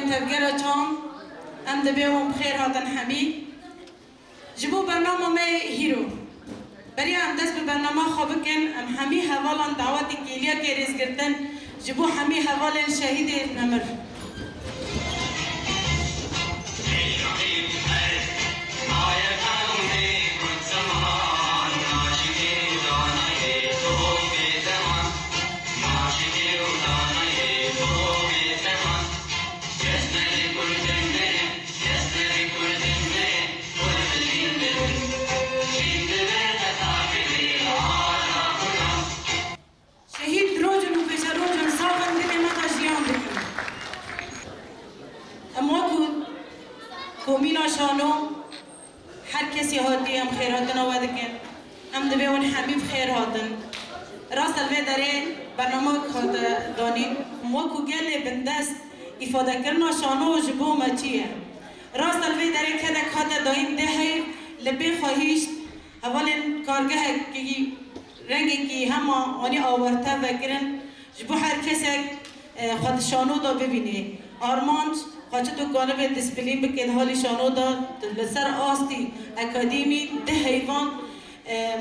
تفجر چام ام دبیوم خیر هاتن حمی جبو برنامه می هیرو برای ام دست به برنامه خواب کن ام حمی حوالان دعوت کلیه که ریز گرتن جبو حمی حوالان شهید نمر کومینا شانو هر کسی هاتی هم خیر هاتن آواده کن هم دبی اون حبیب خیر هاتن راست الوی داره برنامه خود دانید موکو گل بندست افاده کرنا شانو و جبو مچیه راست الوی داره که دک هاته دایم ده های لبی خواهیشت اولین کارگه که رنگی که همه آنی آورته وکرن جبو هر کسی خود شانو دا ببینه آرمانج خواهد تو گانه دیسپلین بکید حالی شانو دا لسر آستی اکادیمی ده حیوان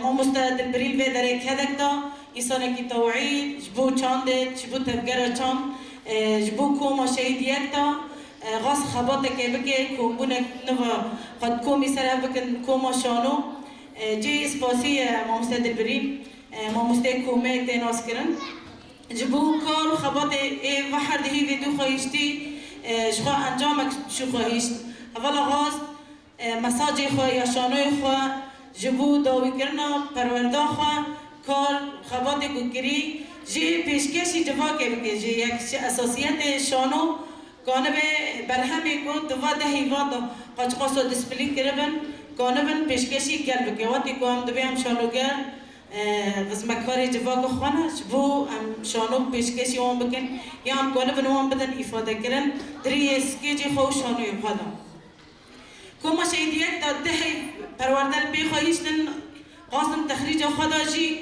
ما مستعد بریل و داره کدک دا ایسانه کی توعی جبو چانده جبو تفگر چان جبو کوما شهید یک دا غاز خباته که بکه کومبونه نوا خواهد کومی سره بکن کوما شانو جی اسپاسی ما مستعد بریل ما مستعد کومه تیناس کرن جبو کار خبات وحر دهی ویدو خواهیشتی شخوا انجامک شو خواهیشت اول آغاز مساج خواه یا شانوی خواه جبو داوی کرنا پروردا خواه کار خبات گوگری جی پیشکشی جوا که بکه جی یک اساسیت شانو گانه به برهمی کو دوا ده حیوان دا قاچ قاسو دیسپلین کربن گانه بن پیشکشی گل بکه واتی کو هم دوی هم شانوگر وزمکاری جواب خوانه جبو ام شانو پیشکشی وام بکن یا ام گانه بنوام بدن افاده کردن دری اسکیجی خوش شانو یخوادم کوما شهیدیت داده پروردل بی خواهیشتن قاسم تخریج خدا جی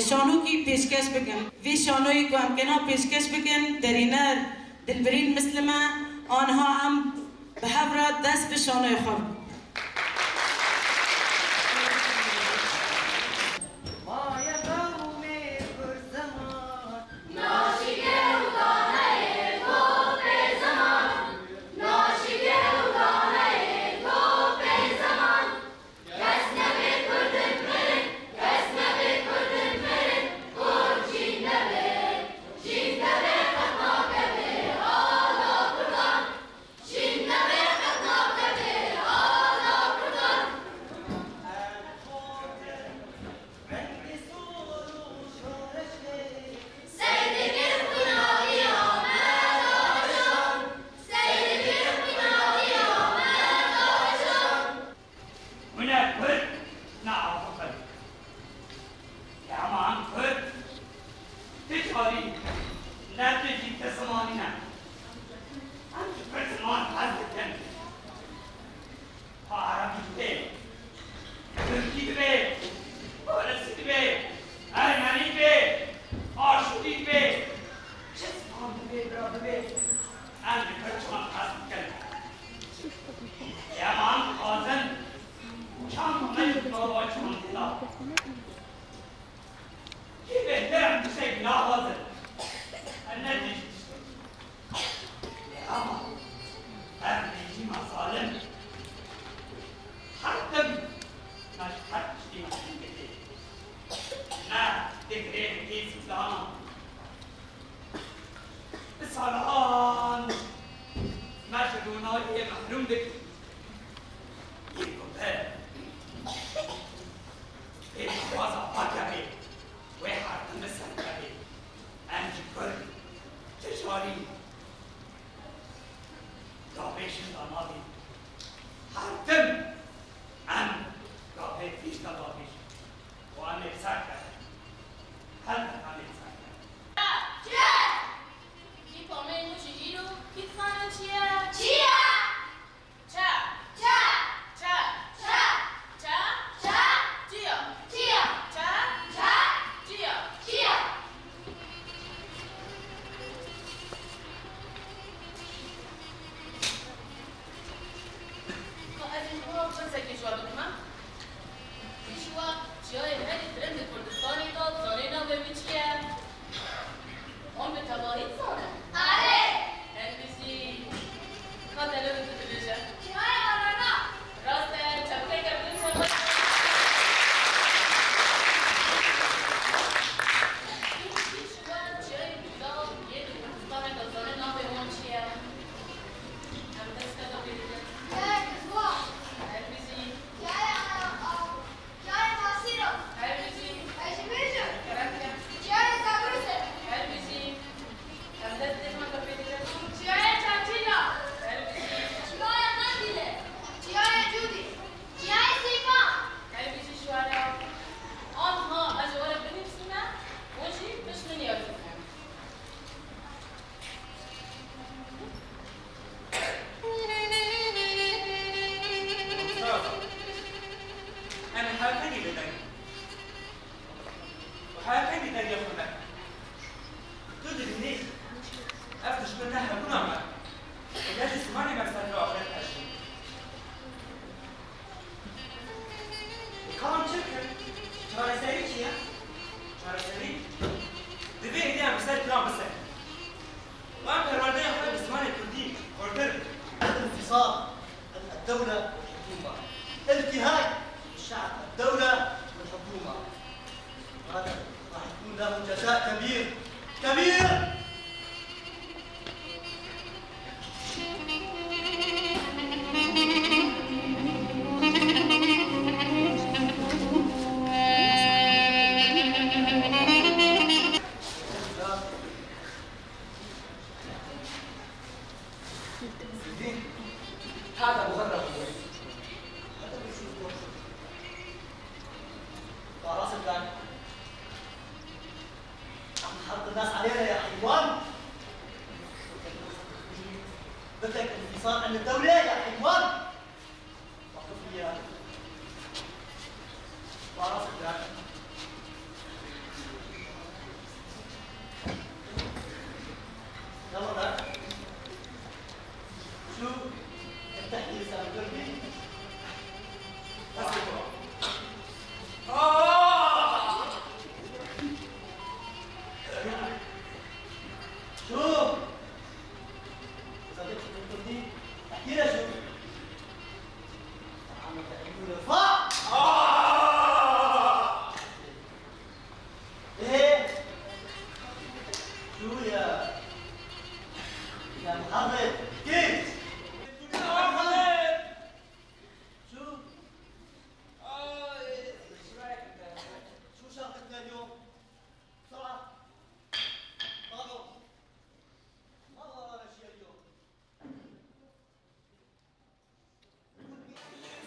شانو کی پیشکش بکن وی شانوی کو ام کنا پیشکش بکن درینر دلبرین مسلمه آنها ام به حبرا دست به شانوی خواب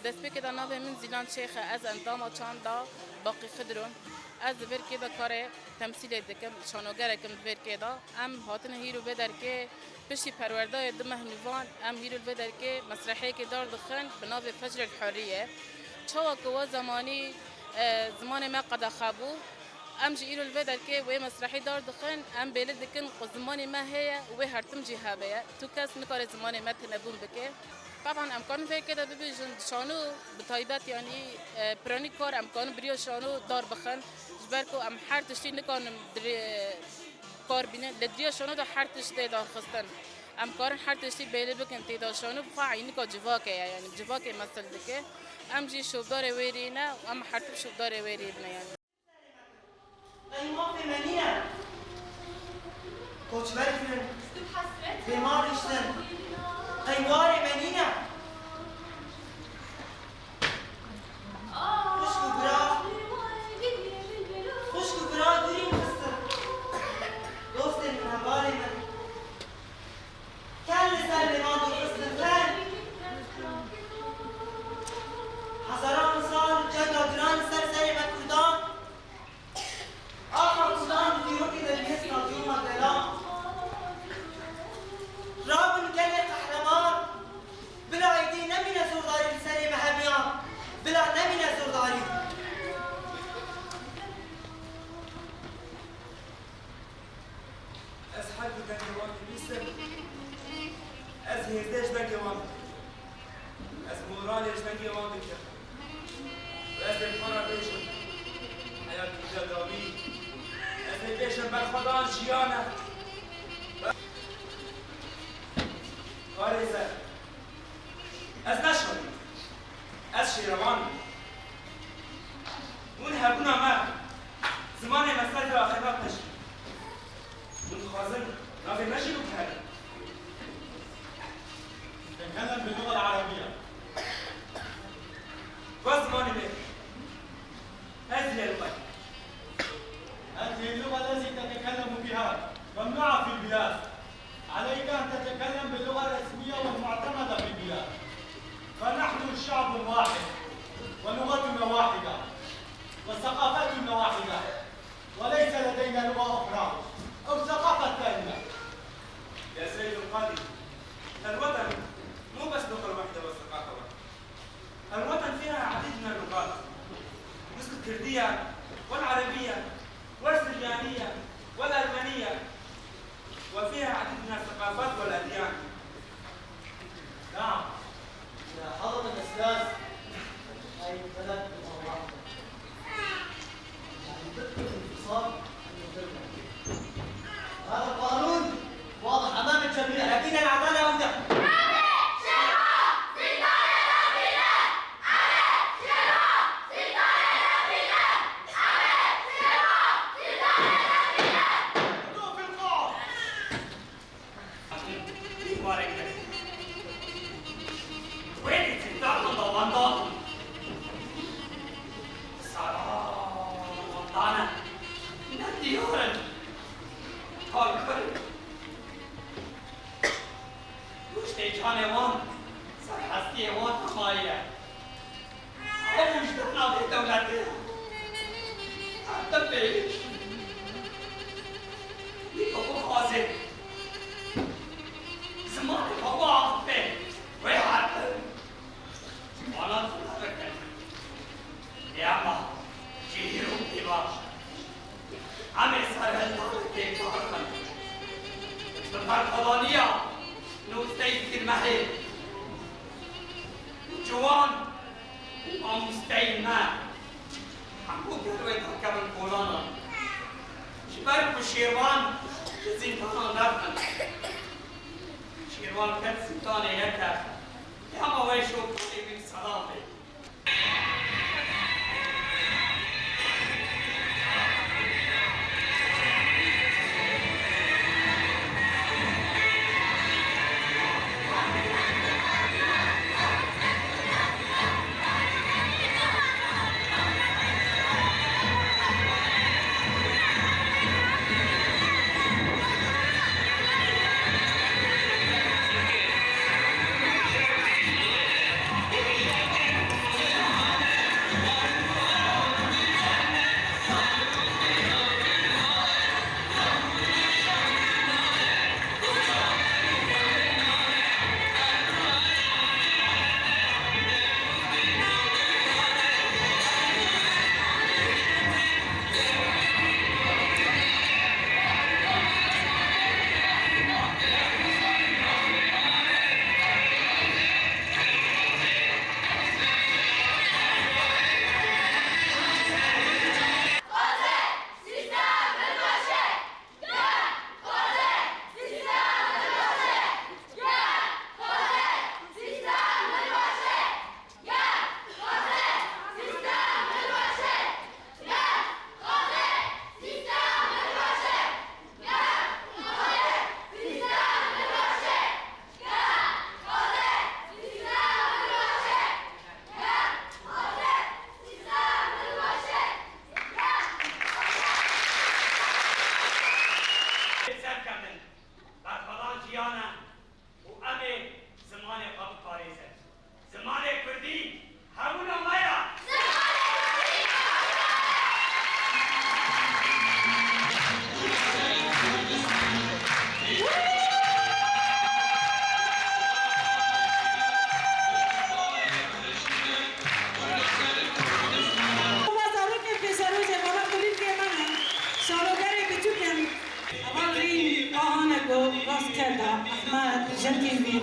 دست به کدا نام من زیلان شیخ از اندام چند دا باقی خدرون از ور کدا کاره تمثیل دکم شانوگر کم ور کدا ام هاتن هیرو بدر که بشی پرورده دم هنوان ام هیرو بدر که مسرحی که دار دخن بناو فجر الحریه چوا که زمان ما قد خابو ام جيرو الفدر كي وي مسرحي دار دخن ام بلد كن زماني ما هي وي هرتم جهابيه تو كاس نكار زماني ما تنبون بك طبعا امكان في كده بيجن شانو بطيبات يعني براني كار امكان بريو شانو دار بخن جبركو ام حرتشتي نكان كار بينه لدريو شانو دا حرتشتي دار خستن امكان حرتشتي بلد بكن تي دار شانو فاعين كو جواكه يعني جواكه مثل دك ام جي شوبدار ويرينا ام حرت شوبدار ويرينا يعني قيمة فيمانية كوتش بركن بمار اشتن قيمة منينة خشكو برا دوري مخستر دوستن من هبالي من كان لسال لما دور خستر كان حزران سال جدا دران سر سري مكردان آخر كردان بديرو كده الميسنا ديوم الدلام رابن كان قهرمان بلا ايدي نمينا زورداري لسري مهميان بلا نمينا زورداري أزحد بدك جوان بيسر أزهيزدش بدك جوان أزموراليش بدك جوان بيسر وأزل مرة بيشن حياة الجدامي أزل بيشن بالخدان جيانا غاريزة أز نشري أز شيروان منهبونا ما زمان مسألة آخرات نشري خازن نافي ماشي بكهرب تتكلم باللغة العربية وزماني لك هذه اللغة هذه اللغة التي تتكلم بها ممنوعة في البلاد عليك أن تتكلم باللغة الرسمية والمعتمدة في البلاد فنحن شعب واحد ولغتنا واحدة وثقافتنا واحدة وليس لدينا لغة أخرى أو ثقافة ثانية. يا سيد القاضي الوطن مو بس لغة واحدة والثقافة واحدة الوطن فيها عديد من اللغات مثل الكردية والعربية والسريانية والألمانية وفيها عديد من الثقافات والأديان. نعم يا حضرة الأستاذ أي بلد واحدة يعني تدخل انفصال هذا القانون واضح امام الجميع لكن العداله اوضح راس كدا أحمد جنتيفي